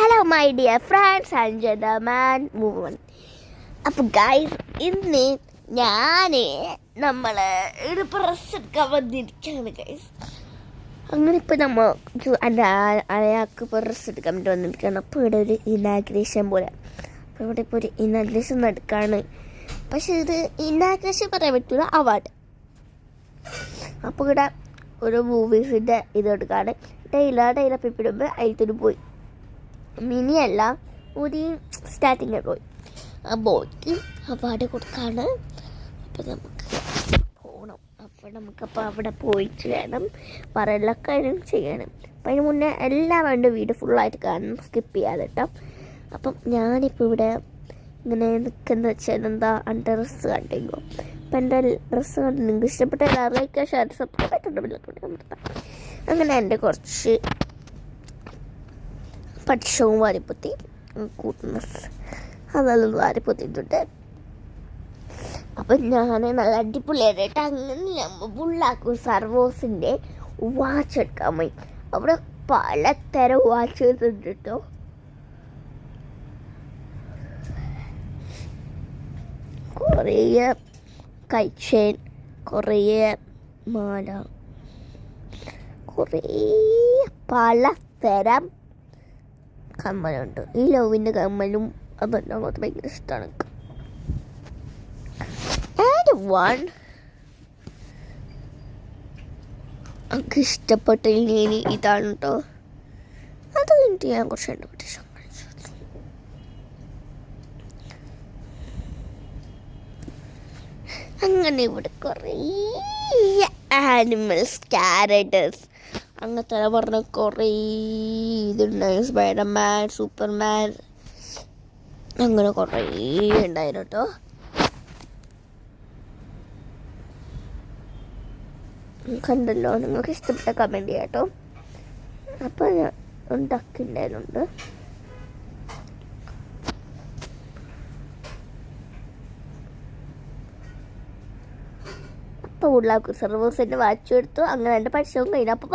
Hello my dear friends and gentleman woman. അപ്പോൾ guys, ഇന്ന് നമ്മൾ ഒരു പ്രസ് എടുക്കാൻ വന്നിരിക്കുകയാണ് ഗൈസ്. അങ്ങനെ ഇപ്പോൾ നമ്മൾ അയാൾക്ക് പ്രസ് എടുക്കാൻ വേണ്ടി വന്നിരിക്കുകയാണ്. അപ്പോൾ ഇവിടെ ഒരു ഇനാഗ്രേഷൻ പോലെ. അപ്പോൾ ഇവിടെ ഇപ്പോൾ ഒരു ഇനാഗ്രേഷൻ നടക്കുകയാണ്. പക്ഷേ ഇത് ഇനാഗ്രേഷൻ പറയാൻ പറ്റില്ല, അവാർഡ്. അപ്പോൾ ഇവിടെ ഒരു മൂവീസിൻ്റെ ഇത് എടുക്കുകയാണ്. ടൈലർ പിപ്പിടുമ്പോൾ അതിലത്തൊരു പോയി മിനിയല്ല, ഒരു സ്റ്റാർട്ടിങ്ങിൽ പോയി. ആ ബോയ്ക്ക് അവാർഡ് കൊടുക്കാണ്. അപ്പോൾ നമുക്ക് പോകണം. അപ്പോൾ നമുക്കപ്പോൾ അവിടെ പോയിട്ട് വേണം എല്ലാ കാര്യം ചെയ്യണം. അപ്പം അതിന് മുന്നേ എല്ലാം വേണ്ട വീഡിയോ ഫുള്ളായിട്ട് കാണണം, സ്കിപ്പ് ചെയ്യാതെ കേട്ടോ. അപ്പം ഞാനിപ്പോൾ ഇവിടെ ഇങ്ങനെ നിൽക്കുന്ന വെച്ചാൽ എന്താ എൻ്റെ ഡ്രസ്സ് കണ്ടിരുന്നു. അപ്പം എൻ്റെ ഡ്രസ്സ് കണ്ട് നിങ്ങൾക്ക് ഇഷ്ടപ്പെട്ട എല്ലാവരുടെയൊക്കെ ഷെയർ സബ്സ്ക്രൈബ്. അങ്ങനെ എൻ്റെ കുറച്ച് പക്ഷവും വാരിപ്പൊത്തി കൂട്ടുന്ന അതെല്ലാം വാരിപ്പൊത്തിയിട്ടുണ്ട്. അപ്പം ഞാൻ നല്ല അടിപൊളിയായിട്ട് അങ്ങനെ നമ്മൾ ബുള്ളാക്കും സർവോസിൻ്റെ വാച്ച് എടുക്കാൻ പോയി. അവിടെ പലതരം വാച്ചുകൾ ഉണ്ട് കേട്ടോ. കുറേ കൈച്ചെയിൻ, കുറേ മാല, കുറേ പലതരം കമ്മലുണ്ട്. ഈ ലവിൻ്റെ കമ്മലും അതെല്ലാം അങ്ങോട്ട് ഭയങ്കര ഇഷ്ടമാണ്. എനിക്ക് ഇഷ്ടപ്പെട്ട ഇനി ഇതാണ് കേട്ടോ. അത് കഴിഞ്ഞിട്ട് ഞാൻ കുറച്ച് ഇൻവിറ്റേഷൻ കഴിച്ചു. അങ്ങനെ ഇവിടെ കുറേ ആനിമൽസ്, ക്യാരക്ടേഴ്സ് അങ്ങനത്തെ പറഞ്ഞ കുറേ ഇതുണ്ടായിരുന്നു. സ്പൈഡർമാൻ, സൂപ്പർമാൻ, അങ്ങനെ കുറേ ഉണ്ടായിരുന്നു കേട്ടോ. കണ്ടല്ലോ, നിങ്ങൾക്ക് ഇഷ്ടപ്പെട്ട കമൻറ്റ് ചെയ്യാം കേട്ടോ. അപ്പോൾ ഞാൻ ഉണ്ടാക്കിണ്ടായിരുന്നുണ്ട്. അപ്പോൾ ഉള്ളാക്കും സർവീസിൻ്റെ വാച്ച് എടുത്തു. അങ്ങനെ എൻ്റെ പഠിച്ചവും കഴിഞ്ഞു. അപ്പോൾ